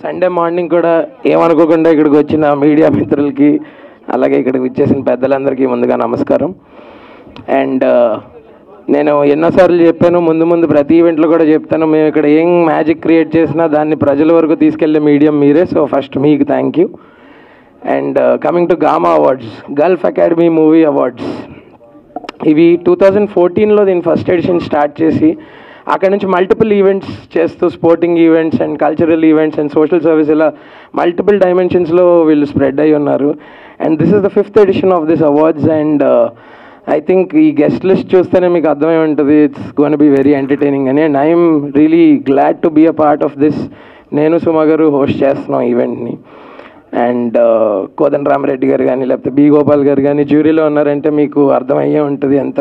Sunday morning కూడా ఏమనుకోకుండా ఇక్కడికి వచ్చిన మీడియా మిత్రులకి అలాగే ఇక్కడికి వచ్చేసిన పెద్దలందరికీ ముందుగా నమస్కారం. అండ్ నేను ఎన్నోసార్లు చెప్పాను, ముందు ప్రతి ఈవెంట్లో కూడా చెప్తాను, మేము ఇక్కడ ఏం మ్యాజిక్ క్రియేట్ చేసినా దాన్ని ప్రజల వరకు తీసుకెళ్లే మీడియం మీరే. సో ఫస్ట్ మీకు thank you. And coming to GAMA awards, Gulf Academy Movie Awards, ఇవి 2014లో దీని ఫస్ట్ ఎడిషన్ స్టార్ట్ చేసి అక్కడ నుంచి మల్టిపుల్ ఈవెంట్స్ చేస్తూ sporting events and cultural events and social service ఇలా మల్టిపుల్ డైమెన్షన్స్లో వీళ్ళు స్ప్రెడ్ అయి ఉన్నారు. And this is the 5th edition of this awards. And I think ఈ గెస్ట్ లిస్ట్ చూస్తేనే మీకు అర్థమై ఉంటుంది, it's gonna be very entertaining అని. And I'm really glad to be a part of this. నేను సుమ గారు హోస్ట్ చేస్తున్నాం ఈవెంట్ని. అండ్ కోదండరామరెడ్డి గారు కానీ లేకపోతే బి గోపాల్ గారు కానీ జ్యూరీలో ఉన్నారంటే మీకు అర్థమయ్యే ఉంటుంది ఎంత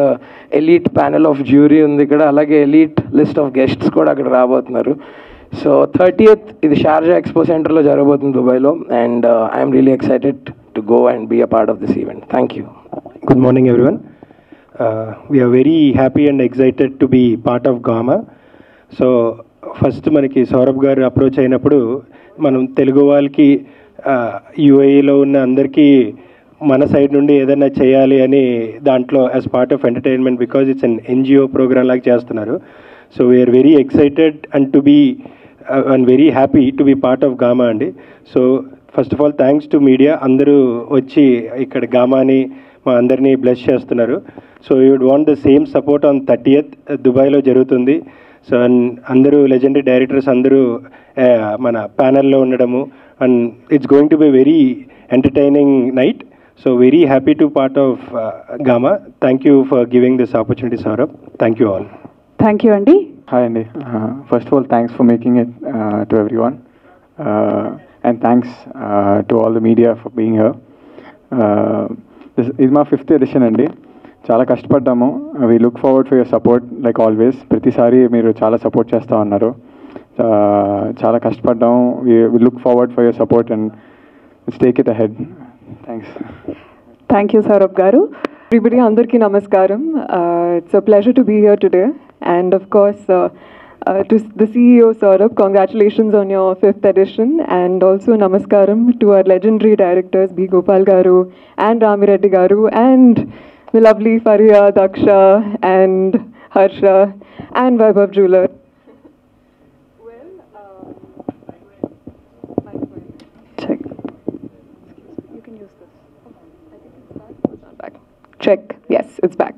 ఎలీట్ ప్యానెల్ ఆఫ్ జ్యూరీ ఉంది ఇక్కడ. అలాగే ఎలీట్ లిస్ట్ ఆఫ్ గెస్ట్స్ కూడా అక్కడ రాబోతున్నారు. సో 30th ఇది షార్జా ఎక్స్పో సెంటర్లో జరగబోతుంది దుబాయ్లో. And I'm really excited to go and be a part of this event. Thank you. Good morning everyone. We are very happy and excited to be part of GAMA. So first మనకి సౌరభ్ గారు approach అయినప్పుడు మనం తెలుగు వాళ్ళకి యూఏఈలో ఉన్న అందరికీ మన side నుండి ఏదైనా చేయాలి అని దాంట్లో as part of entertainment, because it's an NGO program లాగా చేస్తున్నారు. So we are very excited and to be and very happy to be part of Gama అండి. So first of all thanks to media, అందరూ వచ్చి ఇక్కడ గామాని మా అందరినీ బ్లెస్ చేస్తున్నారు. So you would want the same support on 30th దుబాయ్లో జరుగుతుంది. సో అందరూ లెజెండరీ డైరెక్టర్స్ అందరూ మన ప్యానెల్లో ఉండడము, and it's going to be very entertaining night. So very happy to part of Gama. Thank you for giving this opportunity Saurabh. Thank you all. Thank you అండి. Hi అండి. First of all thanks for making it to everyone, and thanks to all the media for being here. ఇది మా 5th edition అండి. చాలా కష్టపడ్డాము. We look forward for your support like always. ప్రతిసారి మీరు చాలా సపోర్ట్ చేస్తూ ఉన్నారు. చాలా కష్టపడ్డాము. We look forward for your support and take it ahead. Thanks. Thank you Saurabh garu. Everybody అందరికీ నమస్కారం. It's a pleasure to be here today. And of course to the CEO Saurabh, congratulations on your 5th edition, and also namaskaram to our legendary directors B. Gopal Garu and Ramireddy Garu and the lovely Faria, Daksha and Harsha and Vaibhav Jeweler. Check. You can use this. I think it's back. It's not back. Check. Yes, it's back.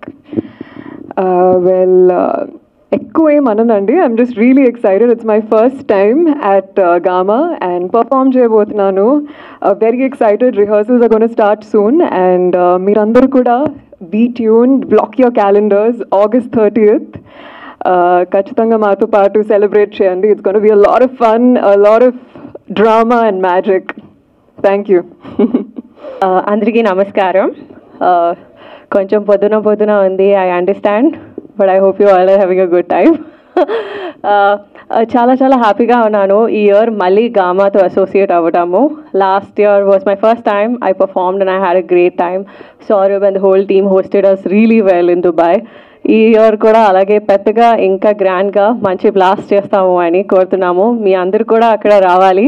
ఎక్కువ ఏమనండి, I'm just really excited. It's my first time at Gama and perform చేయబోతున్నాను. Very excited. Rehearsals are gonna start soon. And మీరందరూ కూడా be tuned, block your calendars. August 30th ఖచ్చితంగా మాతో పాటు celebrate చేయండి. It's gonna be a lot of fun, a lot of drama and magic. Thank you. అందరికీ నమస్కారం. కొంచెం పొద్దున ఉంది, I understand, but I hope you all are having a good time. చాలా హ్యాపీగా ఉన్నాను ఈ ఇయర్ మళ్ళీ గామాతో అసోసియేట్ అవ్వడము. Last year was my first time I performed and I had a great time. Saurabh and the whole team hosted us really well in Dubai. ఈ year కూడా అలాగే పెద్దగా ఇంకా గ్రాండ్గా మంచి బ్లాస్ట్ చేస్తాము అని కోరుతున్నాము. మీ అందరు కూడా అక్కడ రావాలి.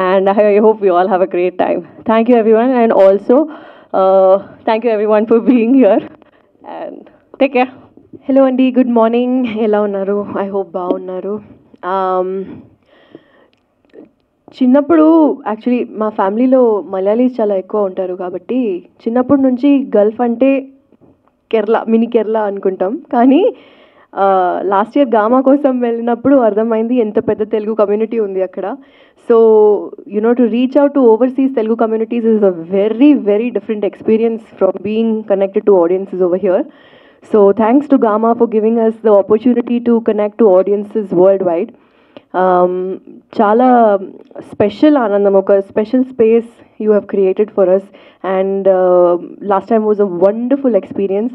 And I hope you all have a great time. Thank you everyone. And also thank you everyone for being here and take care. Hello అండి, గుడ్ మార్నింగ్. ఎలా ఉన్నారు? ఐ హోప్ బాగున్నారు. చిన్నప్పుడు యాక్చువల్లీ మా ఫ్యామిలీలో మలయాళీస్ చాలా ఎక్కువ ఉంటారు కాబట్టి చిన్నప్పటి నుంచి గల్ఫ్ అంటే కేరళ, మినీ కేరళ అనుకుంటాం. కానీ లాస్ట్ ఇయర్ గామా కోసం వెళ్ళినప్పుడు అర్థమైంది ఎంత పెద్ద తెలుగు కమ్యూనిటీ ఉంది అక్కడ. So to reach out to overseas Telugu communities is a very very different experience from being connected to audiences over here. So thanks to GAMA for giving us the opportunity to connect to audiences worldwide. Chala special Anandam, oka special space you have created for us, and last time was a wonderful experience.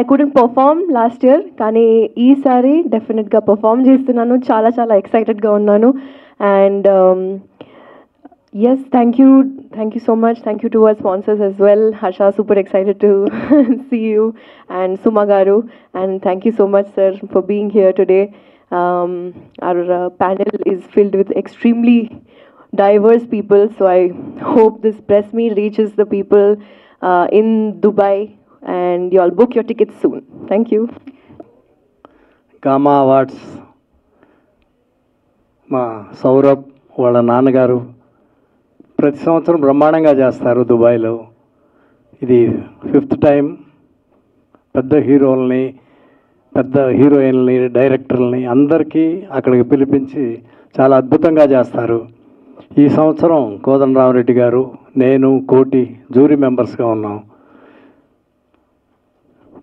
I couldn't perform last year, kani ee sari definitely ga perform chestunnanu. Chala excited ga unnanu. And yes, thank you so much. Thank you to our sponsors as well. Harsha, super excited to see you, and Suma Garu, and thank you so much sir for being here today. Our panel is filled with extremely diverse people, so I hope this press meet reaches the people in Dubai, and you all book your tickets soon. Thank you. Gamma awards మా సౌరభ్ వాళ్ళ నాన్నగారు ప్రతి సంవత్సరం బ్రహ్మాండంగా చేస్తారు దుబాయ్లో. ఇది 5th time పెద్ద హీరోల్ని, పెద్ద హీరోయిన్ని, డైరెక్టర్లని అందరికీ అక్కడికి పిలిపించి చాలా అద్భుతంగా చేస్తారు. ఈ సంవత్సరం కోదండరామరెడ్డి గారు, నేను, కోటి జ్యూరీ మెంబర్స్గా ఉన్నాం.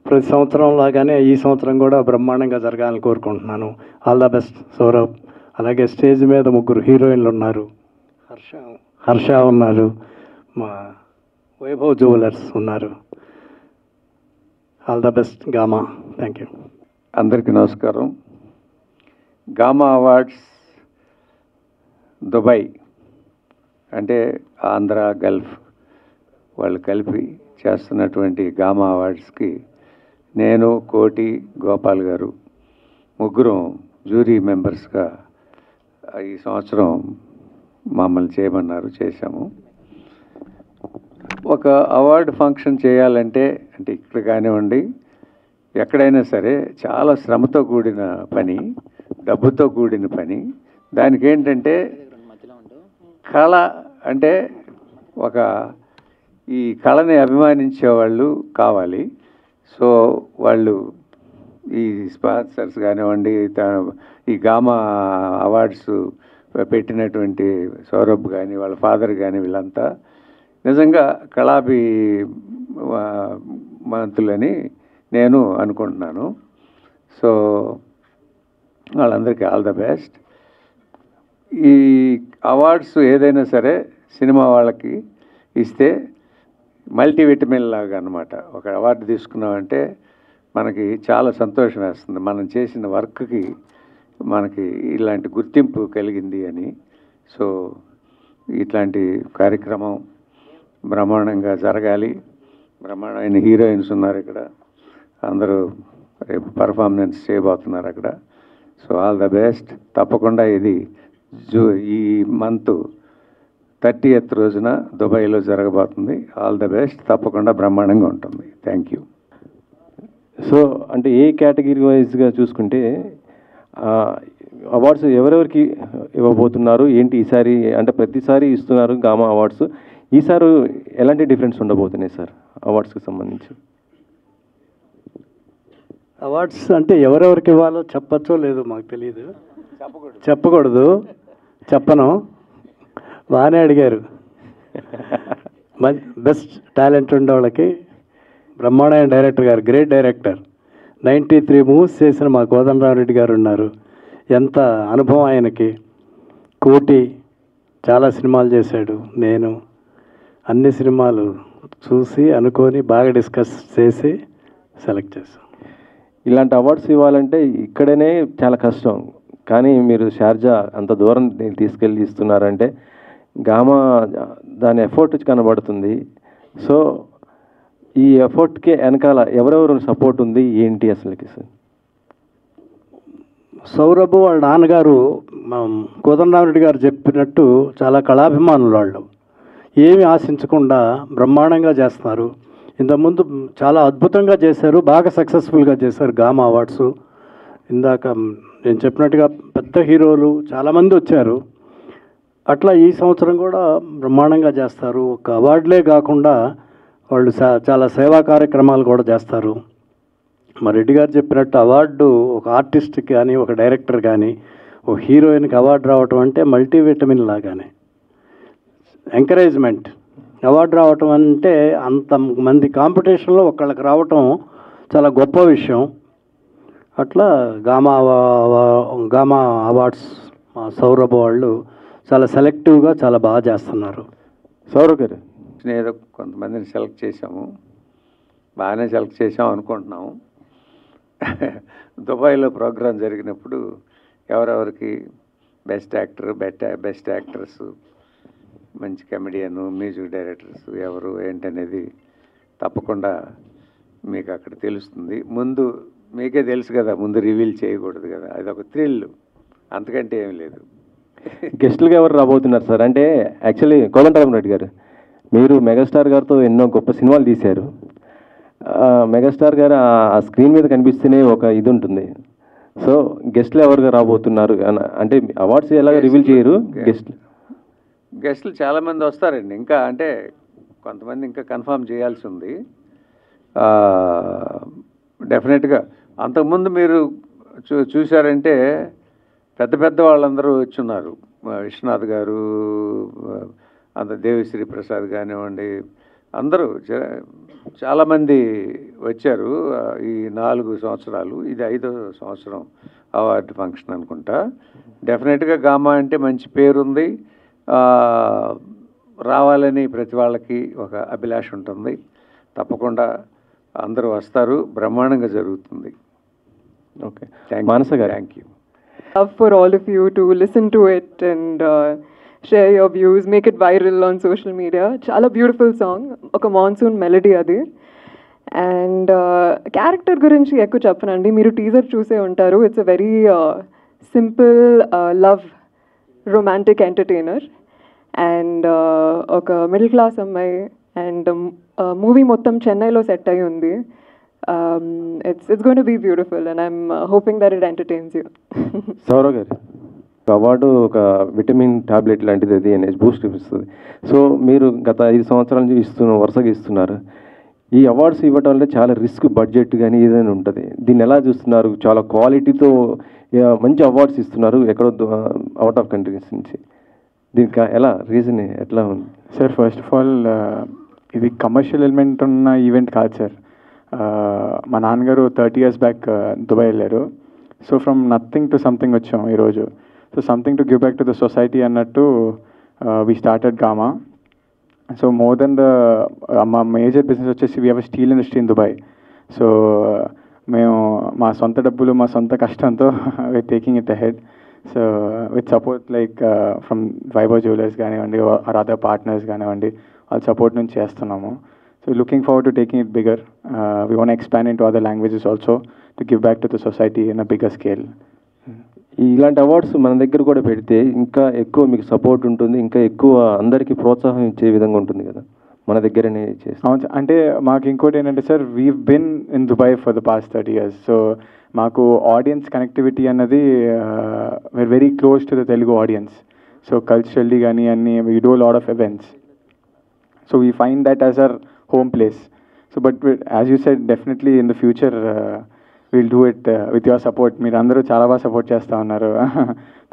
ప్రతి సంవత్సరం లాగానే ఈ సంవత్సరం కూడా బ్రహ్మాండంగా జరగాలని కోరుకుంటున్నాను. All the best Saurabh. అలాగే స్టేజ్ మీద 3 హీరోయిన్లు ఉన్నారు. హర్ష ఉన్నారు, మా వైభవ్ జ్యువెలర్స్ ఉన్నారు. All the best gamma. Thank you. అందరికీ నమస్కారం. గామా అవార్డ్స్ దుబాయ్ అంటే ఆంధ్ర గల్ఫ్ వాళ్ళు కలిపి చేస్తున్నటువంటి గామా అవార్డ్స్కి నేను, కోటి, గోపాల్ గారు ముగ్గురం జ్యూరీ మెంబర్స్గా ఈ సంవత్సరం మమ్మల్ని చేయమన్నారు, చేశాము. ఒక అవార్డు ఫంక్షన్ చేయాలంటే అంటే ఇక్కడ కానివ్వండి ఎక్కడైనా సరే చాలా శ్రమతో కూడిన పని, డబ్బుతో కూడిన పని. దానికి ఏంటంటే కళ అంటే ఒక ఈ కళని అభిమానించే వాళ్ళు కావాలి. సో వాళ్ళు ఈ స్పాన్సర్స్ కానివ్వండి, ఈ గామా అవార్డ్స్ పెట్టినటువంటి సౌరభ్ కానీ వాళ్ళ ఫాదర్ కానీ వీళ్ళంతా నిజంగా కళాభిమంతులని నేను అనుకుంటున్నాను. సో వాళ్ళందరికీ ఆల్ ద బెస్ట్. ఈ అవార్డ్స్ ఏదైనా సరే సినిమా వాళ్ళకి ఇస్తే మల్టీవిటమిన్ లాగా అనమాట. ఒక అవార్డు తీసుకున్నామంటే మనకి చాలా సంతోషం వేస్తుంది, మనం చేసిన వర్క్కి మనకి ఇలాంటి గుర్తింపు కలిగింది అని. సో ఇట్లాంటి కార్యక్రమం బ్రహ్మాండంగా జరగాలి. బ్రహ్మాండమైన హీరోయిన్స్ ఉన్నారు ఇక్కడ, అందరూ రేపు పర్ఫార్మెన్స్ చేయబోతున్నారు అక్కడ. So all the best. తప్పకుండా ఇది ఈ మంత్ 30th రోజున దుబాయ్లో జరగబోతుంది. All the best. తప్పకుండా బ్రహ్మాండంగా ఉంటుంది. Thank you. సో అంటే ఏ కేటగిరీ వైజ్గా చూసుకుంటే అవార్డ్స్ ఎవరెవరికి ఇవ్వబోతున్నారు ఏంటి ఈసారి? అంటే ప్రతిసారి ఇస్తున్నారు గామా అవార్డ్స్, ఈసారి ఎలాంటి డిఫరెన్స్ ఉండబోతున్నాయి సార్ అవార్డ్స్కి సంబంధించి? అవార్డ్స్ అంటే ఎవరెవరికి ఇవ్వాలో చెప్పచ్చో లేదో మాకు తెలియదు, చెప్పకూడదు. చెప్పను. బాగానే అడిగారు. బెస్ట్ టాలెంట్ ఉండే వాళ్ళకి బ్రహ్మాండమైన డైరెక్టర్ గారు, గ్రేట్ డైరెక్టర్, 93 మూవీస్ చేసిన మా కోదండరామరెడ్డి గారు ఉన్నారు. ఎంత అనుభవం ఆయనకి. కోటి చాలా సినిమాలు చేశాడు. నేను అన్ని సినిమాలు చూసి అనుకొని బాగా డిస్కస్ చేసి సెలెక్ట్ చేశాను. ఇలాంటి అవార్డ్స్ ఇవ్వాలంటే ఇక్కడనే చాలా కష్టం, కానీ మీరు షార్జా అంత దూరం తీసుకెళ్ళి ఇస్తున్నారంటే గామా దాని ఎఫర్ట్ కనబడుతుంది. సో ఈ ఎఫర్ట్కి వెనకాల ఎవరెవరు సపోర్ట్ ఉంది ఏంటి అసలుకి సార్? సౌరభ్ వాళ్ళ నాన్నగారు కోదండరామరెడ్డి గారు చెప్పినట్టు చాలా కళాభిమానులు వాళ్ళు. ఏమి ఆశించకుండా బ్రహ్మాండంగా చేస్తున్నారు. ఇంతకుముందు చాలా అద్భుతంగా చేశారు, బాగా సక్సెస్ఫుల్గా చేశారు గామా అవార్డ్స్. ఇందాక నేను చెప్పినట్టుగా పెద్ద హీరోలు చాలామంది వచ్చారు. అట్లా ఈ సంవత్సరం కూడా బ్రహ్మాండంగా చేస్తారు. ఒక అవార్డులే కాకుండా వాళ్ళు చాలా సేవా కార్యక్రమాలు కూడా చేస్తారు. మా రెడ్డి గారు చెప్పినట్టు అవార్డు ఒక ఆర్టిస్ట్కి కానీ, ఒక డైరెక్టర్ కానీ, ఒక హీరోయిన్కి అవార్డు రావటం అంటే మల్టీవిటమిన్ లాగానే ఎంకరేజ్మెంట్. అవార్డు రావటం అంటే అంతమంది కాంపిటీషన్లో ఒకళ్ళకి రావటం చాలా గొప్ప విషయం. అట్లా గామా అవార్డ్స్ మా సౌరభ్ వాళ్ళు చాలా సెలెక్టివ్గా చాలా బాగా చేస్తున్నారు. సౌరవ్ గారు, ఏదో కొంతమందిని సెలెక్ట్ చేసాము, బాగానే సెలెక్ట్ చేసాము అనుకుంటున్నాము. దుబాయ్లో ప్రోగ్రాం జరిగినప్పుడు ఎవరెవరికి బెస్ట్ యాక్టర్, బెస్ట్ యాక్ట్రెస్, మంచి కమెడియన్, మ్యూజిక్ డైరెక్టర్స్ ఎవరు ఏంటనేది తప్పకుండా మీకు అక్కడ తెలుస్తుంది. ముందు మీకే తెలుసు కదా, ముందు రివీల్ చేయకూడదు కదా, అదొక థ్రిల్, అంతకంటే ఏం లేదు. గెస్టులుగా ఎవరు రాబోతున్నారు సార్? అంటే యాక్చువల్లీ కోదండరామరెడ్డి గారు, మీరు మెగాస్టార్ గారితో ఎన్నో గొప్ప సినిమాలు తీశారు. మెగాస్టార్ గారు ఆ స్క్రీన్ మీద కనిపిస్తేనే ఒక ఇది ఉంటుంది. సో గెస్ట్లు ఎవరుగా రాబోతున్నారు అంటే అవార్డ్స్ ఎలాగ రివీల్ చేయరు? గెస్టులు చాలామంది వస్తారండి, ఇంకా అంటే కొంతమంది ఇంకా కన్ఫర్మ్ చేయాల్సి ఉంది. డెఫినెట్గా అంతకుముందు మీరు చూశారంటే పెద్ద పెద్ద వాళ్ళందరూ వచ్చున్నారు. విశ్వనాథ్ గారు, అంత దేవిశ్రీ ప్రసాద్ కానివ్వండి, అందరూ చాలామంది వచ్చారు ఈ 4 సంవత్సరాలు. ఇది 5వ సంవత్సరం అవార్డు ఫంక్షన్ అనుకుంటా. డెఫినెట్గా గామా అంటే మంచి పేరుంది, రావాలని ప్రతి వాళ్ళకి ఒక అభిలాష ఉంటుంది. తప్పకుండా అందరూ వస్తారు, బ్రహ్మాండంగా జరుగుతుంది. ఓకే, మానస గారు. Thank you. Love for all of you to listen to it and share your views, make it viral on social media. Chala beautiful song, oka monsoon melody adi. And character gurinchi ekku cheppanandi, meeru teaser choose untaru. It's a very simple love romantic entertainer and oka middle class ammai and movie mottam Chennai lo set ayi undi. It's going to be beautiful and I'm hoping that it entertains you. Sourav గారు, award ఒక vitamin tablet లాంటిది, అది energy Boost ఇస్తుంది. So మీరు గత 5 సంవత్సరాల నుంచి వరుసగా ఇస్తున్నారు. ఈ అవార్డ్స్ ఇవ్వటం వల్ల చాలా రిస్క్, బడ్జెట్ కానీ ఏదైనా ఉంటుంది. దీన్ని ఎలా చూస్తున్నారు? చాలా క్వాలిటీతో మంచి అవార్డ్స్ ఇస్తున్నారు ఎక్కడో అవుట్ ఆఫ్ కంట్రీస్ నుంచి. దీనికి ఎలా రీజన్ ఎట్లా ఉంది సార్? ఫస్ట్ ఆఫ్ ఆల్ ఇది కమర్షియల్ ఎలిమెంట్ ఉన్న ఈవెంట్ కాదు సార్. మా నాన్నగారు 30 years బ్యాక్ దుబాయ్ వెళ్ళారు. So from nothing to something వచ్చాం ఈరోజు. So something to give back to the society అన్నట్టు we started Gama. So more than మా మేజర్ బిజినెస్ వచ్చేసి we have steel industry in Dubai. So మేము మా సొంత డబ్బులు, మా సొంత కష్టంతో we are taking it ahead. So with support like from Vaibhav jewellers కానివ్వండి, ఆర్ అదర్ పార్ట్నర్స్ కానివ్వండి, వాళ్ళ సపోర్ట్ నుంచి చేస్తున్నాము. So looking forward to taking it bigger. We want to expand into other languages also to give back to the society in a bigger scale. ఇలాంటి awards మన దగ్గర కూడా పెడితే ఇంకా ఎక్కువ మీకు సపోర్ట్ ఉంటుంది, ఇంకా ఎక్కువ అందరికీ ప్రోత్సాహం ఇచ్చే విధంగా ఉంటుంది కదా, మన దగ్గరనే చేస్తాం. అవును, అంటే మాకు ఇంకోటి ఏంటంటే sir, we've been in Dubai for the past 30 years. So మాకు ఆడియన్స్ కనెక్టివిటీ అన్నది we're very close to the Telugu audience. So culturally కానీ అన్ని we do a lot of events. So we find that as our home place. So but as you said, definitely in the future we'll do it with your support. మీరు అందరూ చాలా బాగా support చేస్తూ ఉన్నారు.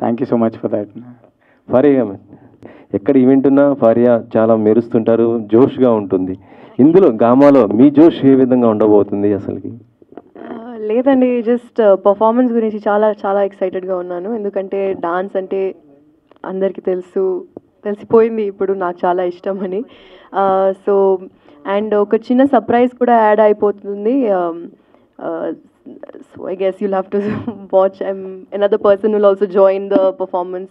Thank you so much for that. Faria, ఎక్కడ event ఉన్నా ఫారియా చాలా మెరుస్తుంటారు, జోష్గా ఉంటుంది. ఇందులో గామాలో మీ జోష్ ఏ విధంగా ఉండబోతుంది అసలుకి? లేదండి, జస్ట్ పర్ఫార్మెన్స్ గురించి చాలా చాలా ఎక్సైటెడ్గా ఉన్నాను. ఎందుకంటే డాన్స్ అంటే అందరికీ తెలిసిపోయింది ఇప్పుడు నాకు చాలా ఇష్టం అని. సో అండ్ ఒక చిన్న సర్ప్రైజ్ కూడా యాడ్ అయిపోతుంది. So I guess you'll have to watch. Another person will also join the performance.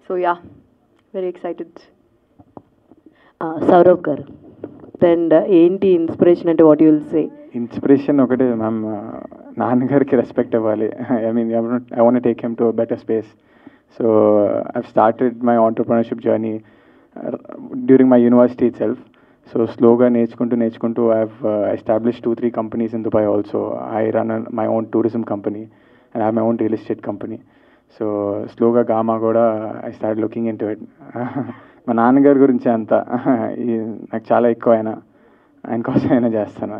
So yeah, very excited. Sourav గారు, దెన్ ఏంటి ఇన్స్పిరేషన్ అంటే what you will say? Inspiration ఒకటే మ్యామ్, నాన్నగారికి రెస్పెక్ట్ ఇవ్వాలి. I mean I want take him to better space. So I've started my entrepreneurship journey during my university itself. So స్లోగా నేర్చుకుంటూ I have established 2-3 companies in Dubai also. I run my own tourism company and I have my own real estate company. So స్లోగా gamma కూడా I start looking into it. మా నాన్నగారి గురించి అంతా నాకు చాలా ఎక్కువ ఆయన కోసం అయినా చేస్తాను.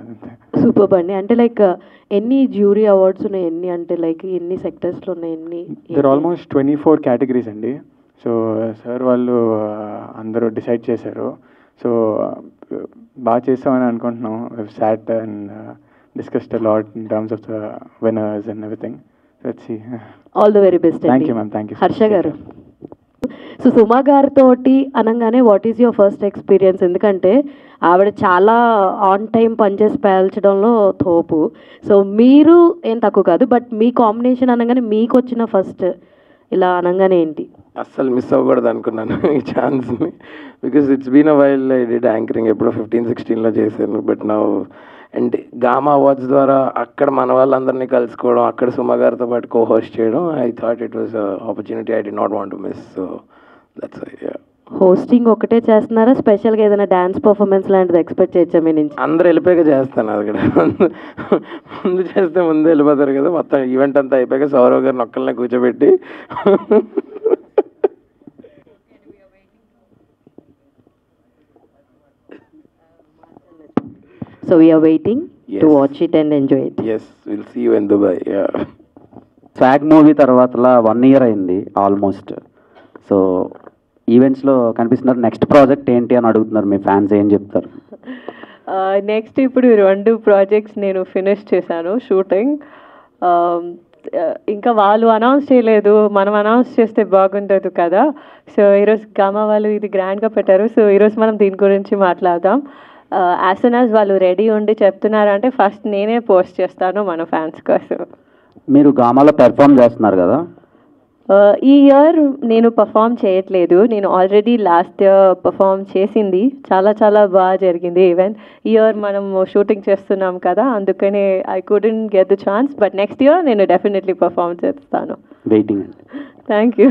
సూపర్ అండి. అంటే లైక్ ఎన్ని జ్యూరీ అవార్డ్స్ ఉన్నాయి, ఎన్ని అంటే లైక్ ఎన్ని సెక్టర్స్లో ఉన్నాయి? ఎన్ని? దర్ ఆల్మోస్ట్ 24 categories అండి. సో సార్ వాళ్ళు అందరూ డిసైడ్ చేశారు. సో బాగా చేస్తామని అనుకుంటున్నాం. we've sat and discussed a lot in terms of the winners and everything. Let's see. All the very best. Thank you ma'am. Thank you. Harsha గారు, so సుమా గారితో అనగానే what is your first experience? ఎందుకంటే ఆవిడ చాలా on time పనిచేసి పేల్చడంలో తోపు. So మీరు ఏం తక్కువ కాదు, బట్ మీ కాంబినేషన్ అనగానే మీకు వచ్చిన ఫస్ట్ ఇలా అనగానే ఏంటి? అస్సలు మిస్ అవ్వకూడదు అనుకున్నాను ఈ ఛాన్స్ని, because it's been a while. I did anchoring ఎప్పుడో 15-16లో చేశాను, but now and Gama awards ద్వారా అక్కడ మన వాళ్ళందరినీ కలుసుకోవడం, అక్కడ సుమ గారితో పాటు కో హోస్ట్ చేయడం, I thought it was opportunity I did not want to miss. So that's hosting ఒకటే చేస్తున్నారా, స్పెషల్గా ఏదైనా డ్యాన్స్ పర్ఫార్మెన్స్ లాంటిది ఎక్స్పెక్ట్ చేయొచ్చా మీ నుంచి? అందరూ వెళ్ళిపోయాక చేస్తాను అక్కడ. ముందు చేస్తే ముందు వెళ్ళిపోతారు కదా, మొత్తం ఈవెంట్ అంతా అయిపోయాక సౌరవ్ గారిని ఒక్కళ్ళనే కూర్చోబెట్టి So we are waiting to watch it and enjoy it. Yes, we'll see you in Dubai. Yeah. Swag movie తర్వాతలా 1 year అయింది ఆల్మోస్ట్. సో ఈవెంట్స్లో కనిపిస్తున్నారు. నెక్స్ట్ ప్రాజెక్ట్ ఏంటి అని అడుగుతున్నారు మీ ఫ్యాన్స్, ఏం చెప్తారు? నెక్స్ట్ ఇప్పుడు 2 ప్రాజెక్ట్స్ నేను ఫినిష్ చేశాను షూటింగ్. ఇంకా వాళ్ళు అనౌన్స్ చేయలేదు, మనం అనౌన్స్ చేస్తే బాగుండదు కదా. సో ఈరోజు గామా వాళ్ళు ఇది గ్రాండ్గా పెట్టారు. సో ఈరోజు మనం దీని గురించి మాట్లాడదాం. యాజ్ సూన్ యాజ్ వాళ్ళు రెడీ ఉండి చెప్తున్నారంటే ఫస్ట్ నేనే పోస్ట్ చేస్తాను మన ఫ్యాన్స్ కోసం. మీరు గామాలో పెర్ఫామ్ చేస్తున్నారు కదా? ఈ ఇయర్ నేను పర్ఫామ్ చేయట్లేదు. నేను ఆల్రెడీ లాస్ట్ ఇయర్ పర్ఫామ్ చేసింది, చాలా చాలా బాగా జరిగింది ఈవెంట్. ఈ ఇయర్ మనం షూటింగ్ చేస్తున్నాం కదా, అందుకనే I couldn't get the chance. But next year నేను డెఫినెట్లీ పర్ఫామ్ చేస్తాను. వెయిటింగ్ అండి. Thank you.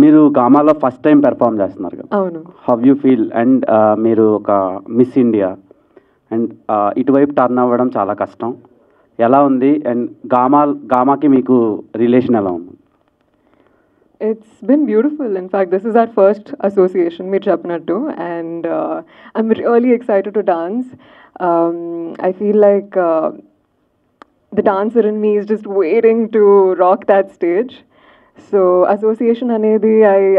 మీరు గామాలో ఫస్ట్ టైం పెర్ఫామ్ చేస్తున్నారు కదా? అవును. How you feel? అండ్ మీరు ఒక మిస్ ఇండియా అండ్ ఇటువైపు టర్న్ అవ్వడం చాలా కష్టం. ఎలా ఉంది? అండ్ గామాకి మీకు రిలేషన్ ఎలా ఉంది? It's been beautiful. In fact, this is our first association, Mir Chapnattu, and I'm really excited to dance. I feel like the dancer in me is just waiting to rock that stage. So association anedi,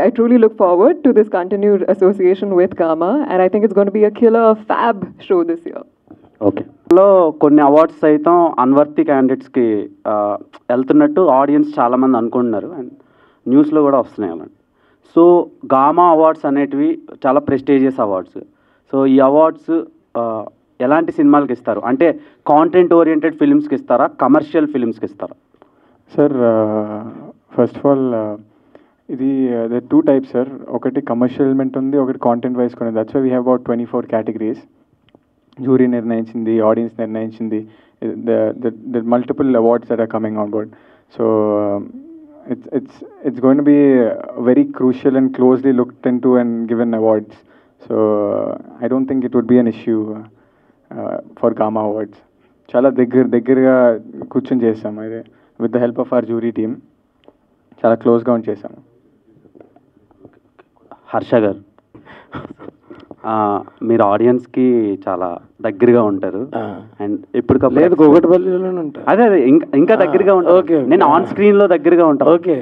I truly look forward to this continued association with Gama, and I think it's going to be a killer fab show this year. Okay. లో కొన్ని awards సైతం unworthy క్యాండిడేట్స్కి వెళ్తున్నట్టు audience చాలామంది అనుకుంటున్నారు and న్యూస్లో కూడా వస్తున్నాయి అలాంటి. సో గామా అవార్డ్స్ అనేటివి చాలా ప్రెస్టీజియస్ అవార్డ్స్. సో ఈ అవార్డ్స్ ఎలాంటి సినిమాలకి ఇస్తారు? అంటే కాంటెంట్ ఓరియంటెడ్ ఫిల్మ్స్కి ఇస్తారా, కమర్షియల్ ఫిల్మ్స్కి ఇస్తారా? సార్ ఫస్ట్ ఆఫ్ ఆల్ ఇది ద 2 types సార్. ఒకటి కమర్షియల్ ఎలిమెంట్ ఉంది, ఒకటి కాంటెంట్ వైజ్ కూడా ఉంది. That's why we have about 24 categories. Jury నిర్ణయించింది, ఆడియన్స్ నిర్ణయించింది, the multiple awards that are coming on board. So it's going to be very crucial and closely looked into and given awards. So I don't think it would be an issue for Gama Awards. చాలా దగ్గరగా కూర్చొని చేసాము ఇది with the help of our jury team. చాలా క్లోజ్గా ఉండి చేసాము. హర్ష గారు, మీరు ఆడియన్స్కి చాలా దగ్గరగా ఉంటారు అండ్ ఎప్పటికప్పుడు కూకట్పల్లిలోనే ఉంటారు. అదే ఇంకా దగ్గరగా ఉంటారు. ఓకే, నేను ఆన్ స్క్రీన్లో దగ్గరగా ఉంటాను. ఓకే.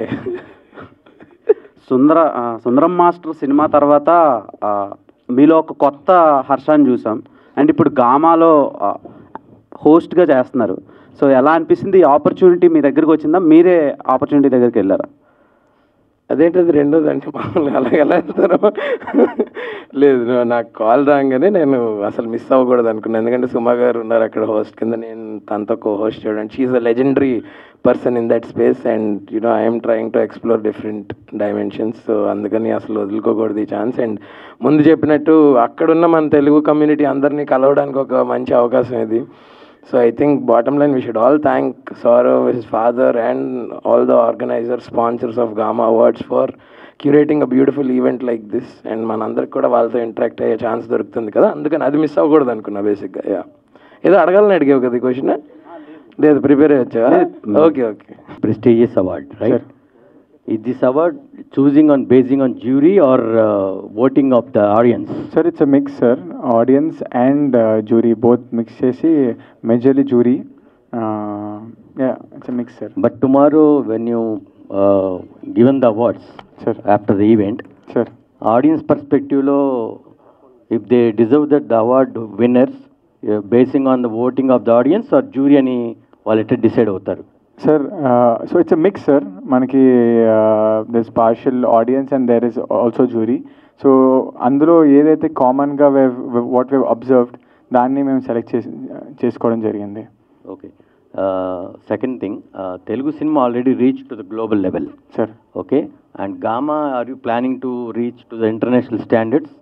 సుందరం మాస్టర్ సినిమా తర్వాత మీలో ఒక కొత్త హర్షాన్ని చూసాం అండ్ ఇప్పుడు గామాలో హోస్ట్గా చేస్తున్నారు. సో ఎలా అనిపిస్తుంది? ఈ ఆపర్చునిటీ మీ దగ్గరికి వచ్చిందా, మీరే ఆపర్చునిటీ దగ్గరికి వెళ్ళారా? అదేంటది రెండోది అంటే మామూలుగా అలాగే ఎలా వెళ్తారు? లేదు, నాకు కాల్ రాగానే నేను అసలు మిస్ అవ్వకూడదు అనుకున్నాను. ఎందుకంటే సుమా గారు ఉన్నారు అక్కడ హోస్ట్ కింద, నేను తనతో కో హోస్ట్ చేయడం. She's a legendary person in that space and I'm trying to explore different dimensions. So అందుకని అసలు వదులుకోకూడదు ఈ ఛాన్స్. అండ్ ముందు చెప్పినట్టు అక్కడున్న మన తెలుగు కమ్యూనిటీ అందరినీ కలవడానికి ఒక మంచి అవకాశం ఇది. So I think bottom line we should all thank Saurav, his father, and all the organizers, sponsors of Gama Awards for curating a beautiful event like this. And manandariki kuda వాళ్ళతో interact అయ్యే chance దొరుకుతుంది కదా, అందుకని అది miss అవ్వకూడదు అనుకున్నా బేసిక్గా. Yeah, ఏదో అడగాలని అడిగావు కదా ఈ క్వశ్చన్? లేదు, ప్రిపేర్ అయ్యొచ్చా? Okay okay. Prestigious award, right? Is this award basing on jury or voting of the audience? Sir, it's a mix, sir. Audience and jury both mix chesi, majorly jury. Yeah, it's a mix, sir. But tomorrow when you given the awards, sir, after the event, sir, audience perspective lo if they deserve that the award winners basing on the voting of the audience or jury ani వాళ్ళు decide అవుతారు? Sir so it's a mix sir. మనకి there is partial audience and there is also jury. So అందులో ఏదైతే కామన్గా what wave observed దాన్ని మేము select చేసుకోవడం జరిగింది. Okay. Second thing, Telugu cinema already reach to the global level, sir. Okay. And GAMA, are you planning to reach to the international standards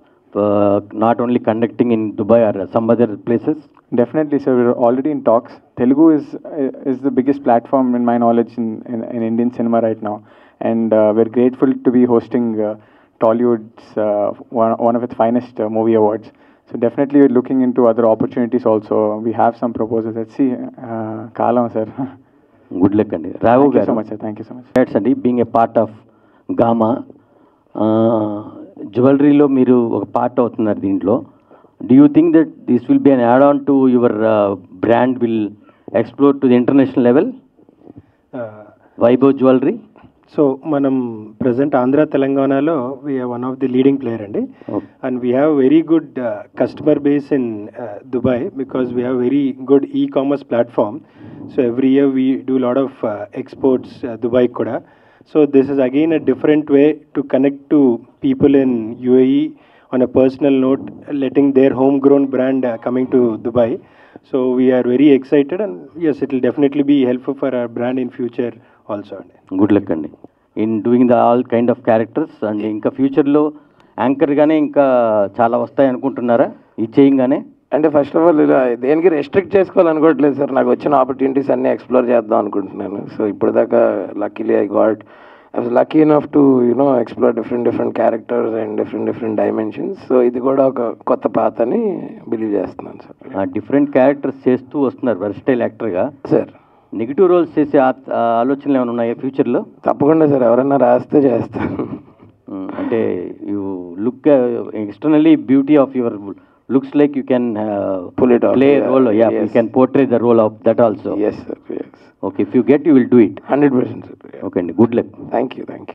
not only conducting in Dubai or some other places? Definitely, sir. We're already in talks. Telugu is the biggest platform, in my knowledge, in Indian cinema right now, and we're grateful to be hosting Tollywood's one of its finest movie awards. So definitely, we're looking into other opportunities also. We have some proposals. Let's see. Kalam, sir. Good luck అండి. రావు Thank you గారు, so much, sir. Thank you so much. Rights అండి. Being a part of Gama, జ్యువెలరీలో మీరు ఒక part అవుతున్నారు దీంట్లో. Do you think that this will be an add-on to your brand will explore to the international level? Vaibhav Jewelry? So మనం present Andhra తెలంగాణలో we are one of the leading player అండి. And we have very good customer base in Dubai because we have very good e commerce platform. So every year we do lot of exports Dubai కూడా. So this is again a different way to connect to people in UAE on a personal note, letting their homegrown brand coming to Dubai. So we are very excited, and yes, it will definitely be helpful for our brand in future also. Good luck అండి in doing the all kind of characters. And ఇంకా ఫ్యూచర్లో యాంకర్గానే ఇంకా చాలా వస్తాయి అనుకుంటున్నారా ఈ చేయంగానే? అంటే ఫస్ట్ ఆఫ్ ఆల్ ఇలా దేనికి రెస్ట్రిక్ట్ చేసుకోవాలనుకోవట్లేదు సార్. నాకు వచ్చిన ఆపర్చునిటీస్ అన్నీ ఎక్స్ప్లోర్ చేద్దాం అనుకుంటున్నాను. సో ఇప్పటిదాకా luckily I was lucky enough to, explore different characters and different dimensions. So ఇది కూడా ఒక కొత్త పాత అని బిలీవ్ చేస్తున్నాను సార్. డిఫరెంట్ క్యారెక్టర్స్ చేస్తూ వస్తున్నారు వర్స్టైల్ యాక్టర్గా. సార్ నెగిటివ్ రోల్స్ చేసే ఆలోచనలు ఏమైనా ఉన్నాయా ఫ్యూచర్లో? తప్పకుండా సార్, ఎవరైనా రాస్తే చేస్తాను. అంటే you look externally beauty of your looks like you can pull it off, play a role. Yeah, yes. you can portray the role of that also. Yes sir, yes. Okay, if you get, you will do it 100% sir. Okay, good luck. Thank you.